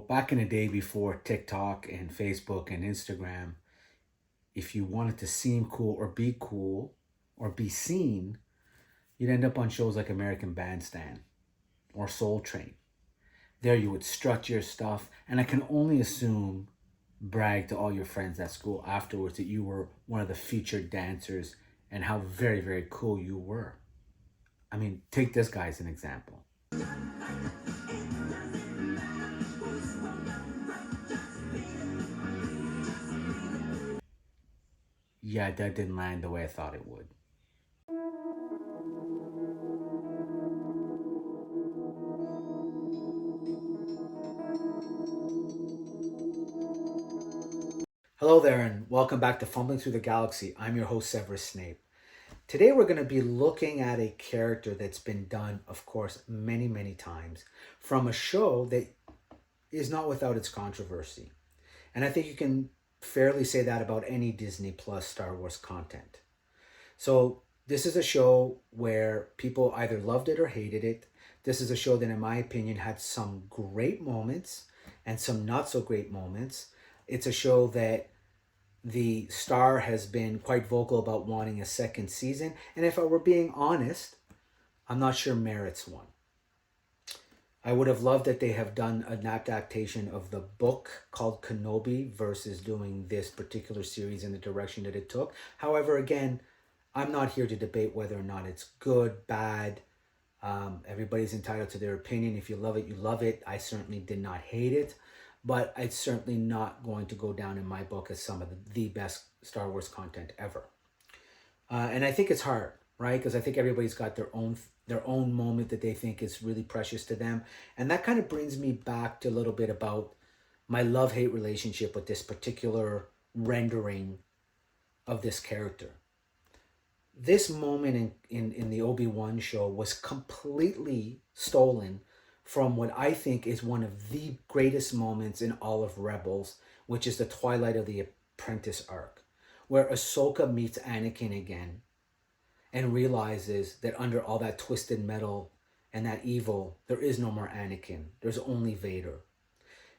So back in the day before TikTok and Facebook and Instagram, if you wanted to seem cool or be seen, you'd end up on shows like American Bandstand or Soul Train. There you would strut your stuff, and I can only assume brag to all your friends at school afterwards that you were one of the featured dancers and how very, very cool you were. I mean, take this guy as an example. Yeah, that didn't land the way I thought it would. Hello there, and welcome back to Fumbling Through the Galaxy. I'm your host, Severus Snape. Today, we're going to be looking at a character that's been done, of course, many, many times from a show that is not without its controversy. And I think you can fairly say that about any Disney Plus Star Wars content. So, this is a show where people either loved it or hated it. This is a show that, in my opinion, had some great moments and some not so great moments. It's a show that the star has been quite vocal about wanting a second season. And if I were being honest, I'm not sure merits one. I would have loved that they have done an adaptation of the book called Kenobi versus doing this particular series in the direction that it took. However, again, I'm not here to debate whether or not it's good, bad. Everybody's entitled to their opinion. If you love it, you love it. I certainly did not hate it, but it's certainly not going to go down in my book as some of the best Star Wars content ever. And I think it's hard, right? Because I think everybody's got their own moment that they think is really precious to them. And that kind of brings me back to a little bit about my love-hate relationship with this particular rendering of this character. This moment in the Obi-Wan show was completely stolen from what I think is one of the greatest moments in all of Rebels, which is the Twilight of the Apprentice arc, where Ahsoka meets Anakin again and realizes that under all that twisted metal and that evil, there is no more Anakin. There's only Vader.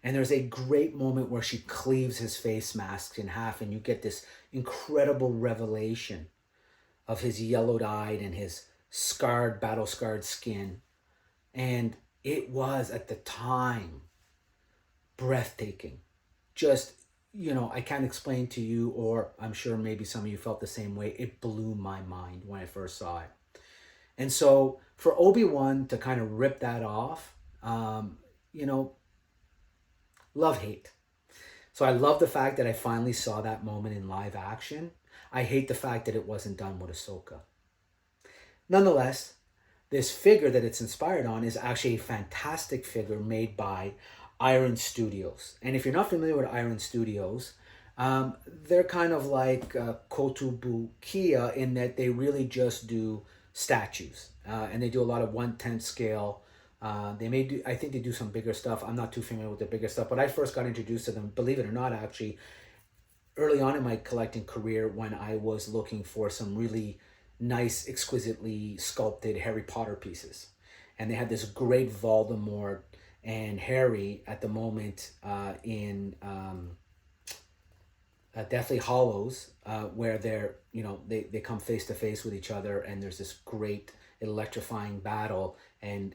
And there's a great moment where she cleaves his face mask in half, and you get this incredible revelation of his yellowed-eyed and his scarred, battle-scarred skin. And it was, at the time, breathtaking. Just, I can't explain to you, or I'm sure maybe some of you felt the same way. It blew my mind when I first saw it. And so for Obi-Wan to kind of rip that off, you know, love-hate. So I love the fact that I finally saw that moment in live action. I hate the fact that it wasn't done with Ahsoka. Nonetheless, this figure that it's inspired on is actually a fantastic figure made by Iron Studios. And if you're not familiar with Iron Studios, they're kind of like Kotobukiya in that they really just do statues. And they do a lot of 1/10 scale. I think they do some bigger stuff. I'm not too familiar with the bigger stuff, but I first got introduced to them, believe it or not, actually, early on in my collecting career when I was looking for some really nice, exquisitely sculpted Harry Potter pieces. And they had this great Voldemort and Harry at the moment in Deathly Hollows, where they come face to face with each other, and there's this great electrifying battle, and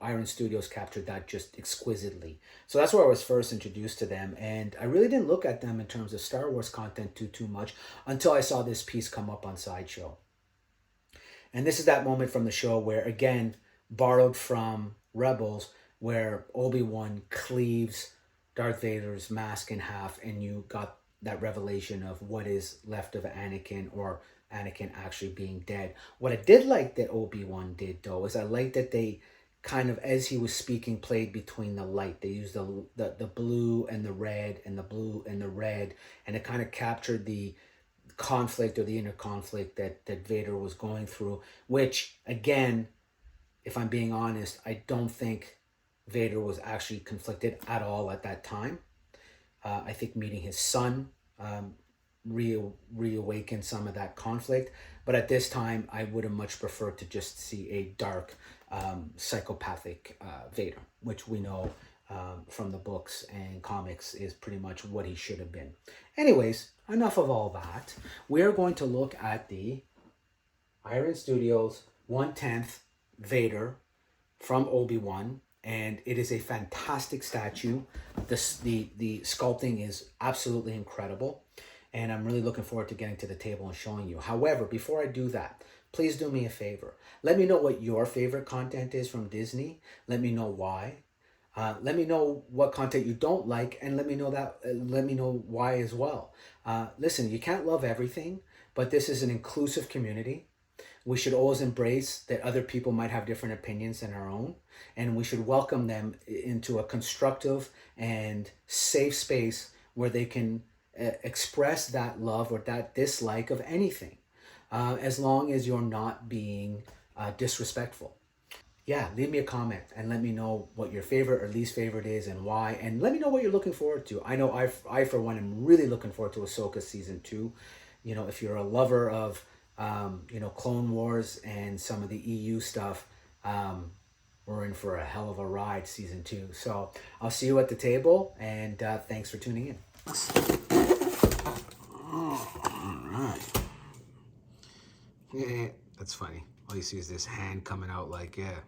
Iron Studios captured that just exquisitely. So that's where I was first introduced to them, and I really didn't look at them in terms of Star Wars content too much until I saw this piece come up on Sideshow. And this is that moment from the show where, again, borrowed from Rebels, where Obi-Wan cleaves Darth Vader's mask in half, and you got that revelation of what is left of Anakin, or Anakin actually being dead. What I did like that Obi-Wan did, though, is I liked that they kind of, as he was speaking, played between the light. They used the blue and the red, and the blue and the red, and it kind of captured the conflict, or the inner conflict that Vader was going through, which, again, if I'm being honest, I don't think Vader was actually conflicted at all at that time. I think meeting his son reawakened some of that conflict. But at this time, I would have much preferred to just see a dark, psychopathic Vader, which we know from the books and comics is pretty much what he should have been. Anyways, enough of all that. We're going to look at the Iron Studios 1/10th Vader from Obi-Wan, and it is a fantastic statue. The sculpting is absolutely incredible, and I'm really looking forward to getting to the table and showing you. However, before I do that, please do me a favor. Let me know what your favorite content is from Disney. Let me know why. Let me know what content you don't like, and let me know that. Let me know why as well. Listen, you can't love everything, but this is an inclusive community. We should always embrace that other people might have different opinions than our own, and we should welcome them into a constructive and safe space where they can express that love or that dislike of anything, as long as you're not being disrespectful. Yeah, leave me a comment and let me know what your favorite or least favorite is and why. And let me know what you're looking forward to. I know I for one, am really looking forward to Ahsoka season 2. You know, if you're a lover of, Clone Wars and some of the EU stuff, we're in for a hell of a ride season 2. So I'll see you at the table, and thanks for tuning in. Oh, all right. Yeah, that's funny. All you see is this hand coming out like, yeah.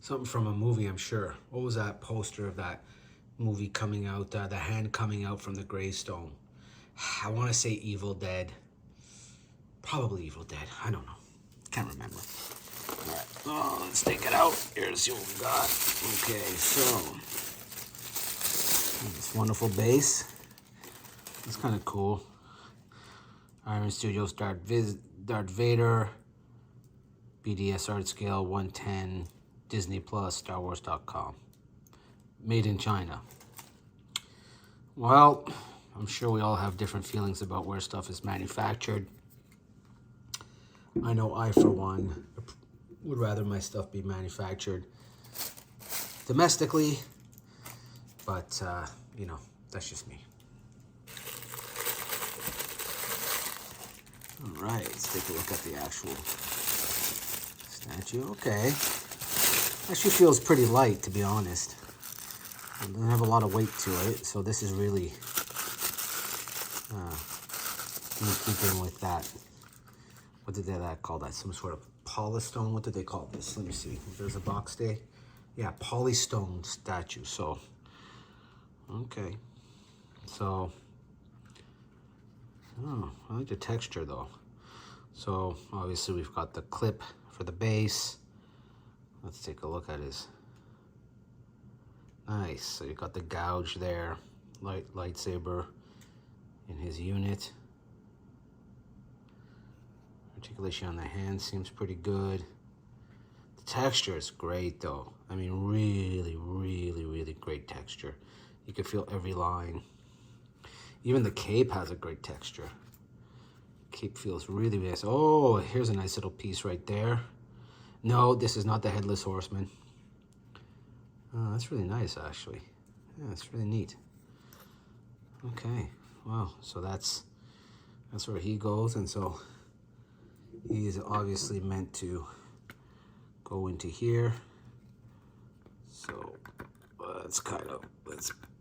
Something from a movie, I'm sure. What was that poster of that movie coming out? The hand coming out from the gravestone. I want to say Evil Dead. Probably Evil Dead. I don't know. Can't remember. All right. Oh, let's take it out. Here's what we got. Okay, so this wonderful base. It's kind of cool. Iron Studios Darth Vader. BDS art scale 1/10. Disney Plus, starwars.com. Made in China. Well, I'm sure we all have different feelings about where stuff is manufactured. I know I, for one, would rather my stuff be manufactured domestically, but, that's just me. All right, let's take a look at the actual statue. Okay. Actually feels pretty light, to be honest. It doesn't have a lot of weight to it, so this is really in keeping with that. What did they call that? Some sort of polystone? What did they call this? Let me see. There's a box day. Yeah, polystone statue. So, okay. So, oh, I like the texture though. So, obviously we've got the clip for the base. Let's take a look at his. Nice. So you got the gouge there, lightsaber in his unit. Articulation on the hand seems pretty good. The texture is great though. I mean, really, really, really great texture. You can feel every line. Even the cape has a great texture. Cape feels really nice. Oh, here's a nice little piece right there. No, this is not the Headless Horseman. Oh, that's really nice, actually. Yeah, it's really neat. Okay, wow. So that's where he goes, and so he is obviously meant to go into here. So let's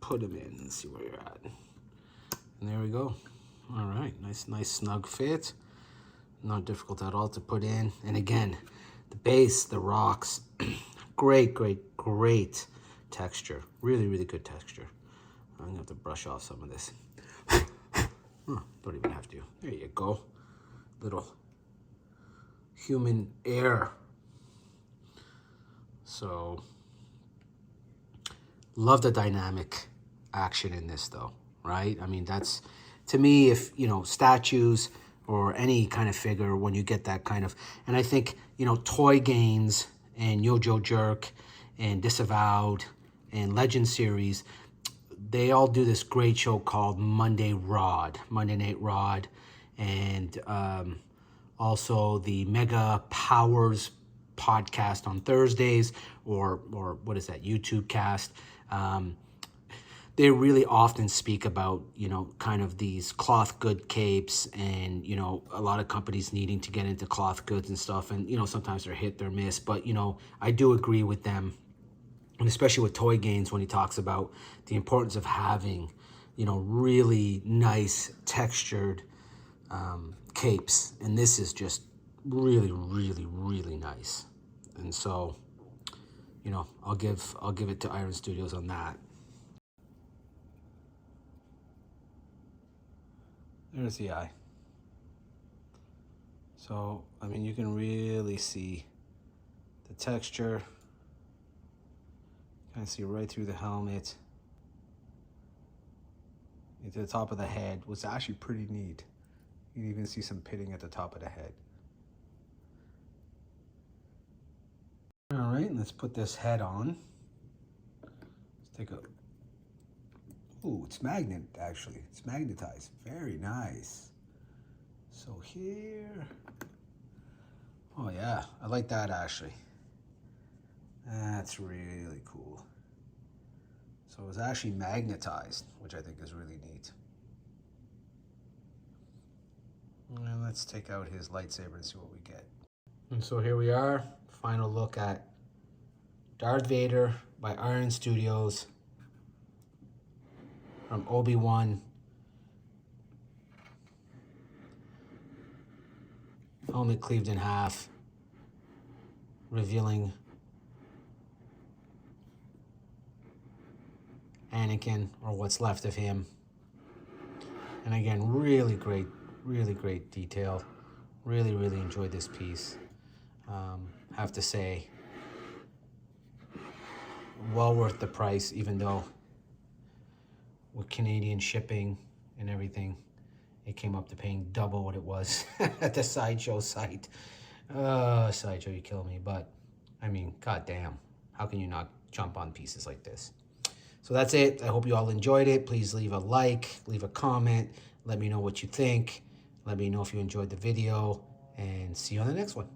put him in and see where you're at. And there we go. All right, nice snug fit. Not difficult at all to put in. And again, the base, the rocks, great texture. Really, really good texture. I'm gonna have to brush off some of this. Don't even have to. There you go. Little human air. So, love the dynamic action in this though, right? I mean, that's, to me, if, statues or any kind of figure, when you get that kind of, and I think, Toy Games and Yojo Jerk and Disavowed and Legend Series, they all do this great show called Monday Night Rod, and also the Mega Powers podcast on Thursdays, or what is that, YouTube cast. They really often speak about, kind of these cloth good capes and, a lot of companies needing to get into cloth goods and stuff. And, sometimes they're hit, they're miss. But, I do agree with them and especially with Toy Games when he talks about the importance of having, you know, really nice textured capes. And this is just really, really, really nice. And so, you know, I'll give it to Iron Studios on that. There's the eye. So, I mean, you can really see the texture. Kind of see right through the helmet into the top of the head. Was actually pretty neat. You can even see some pitting at the top of the head. All right, let's put this head on. Let's take a. Ooh, it's magnet actually. It's magnetized. Very nice. So here. Oh yeah, I like that actually. That's really cool. So it was actually magnetized, which I think is really neat. And let's take out his lightsaber and see what we get. And so here we are, final look at Darth Vader by Iron Studios from Obi Wan. Helmet cleaved in half, revealing Anakin, or what's left of him. And again, really great detail. Really enjoyed this piece. Have to say, well worth the price, even though with Canadian shipping and everything, it came up to paying double what it was at the Sideshow site. Sideshow, you kill me. But, I mean, goddamn, how can you not jump on pieces like this? So that's it. I hope you all enjoyed it. Please leave a like, leave a comment. Let me know what you think. Let me know if you enjoyed the video. And see you on the next one.